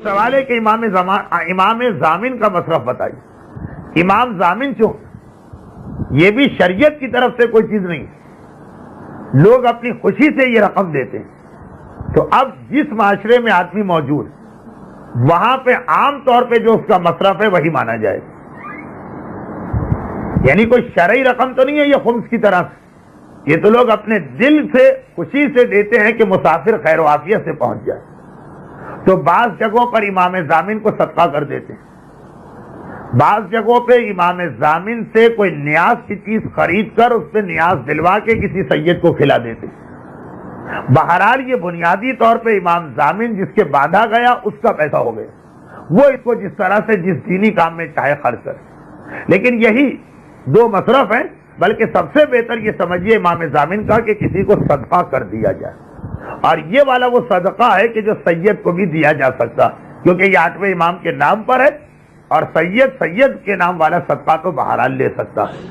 سوال ہے کہ امام ضامن کا مصرف بتائیے. امام ضامن جو یہ بھی شریعت کی طرف سے کوئی چیز نہیں، لوگ اپنی خوشی سے یہ رقم دیتے ہیں. تو اب جس معاشرے میں آدمی موجود وہاں پہ عام طور پہ جو اس کا مصرف ہے وہی مانا جائے. یعنی کوئی شرعی رقم تو نہیں ہے یہ خمس کی طرح سے، یہ تو لوگ اپنے دل سے خوشی سے دیتے ہیں کہ مسافر خیر و عافیت سے پہنچ جائے. تو بعض جگہوں پر امام ضامن کو صدقہ کر دیتے ہیں، بعض جگہوں پہ امام ضامن سے کوئی نیاز کی چیز خرید کر اس پہ نیاز دلوا کے کسی سید کو کھلا دیتے ہیں. بہرحال یہ بنیادی طور پہ امام ضامن جس کے باندھا گیا اس کا پیسہ ہو گیا، وہ اس کو جس طرح سے جس دینی کام میں چاہے خرچ کرے. لیکن یہی دو مصرف ہیں، بلکہ سب سے بہتر یہ سمجھیے امام ضامن کا کہ کسی کو صدقہ کر دیا جائے. اور یہ والا وہ صدقہ ہے کہ جو سید کو بھی دیا جا سکتا، کیونکہ یہ 8ویں امام کے نام پر ہے، اور سید کے نام والا صدقہ تو بہرحال لے سکتا ہے.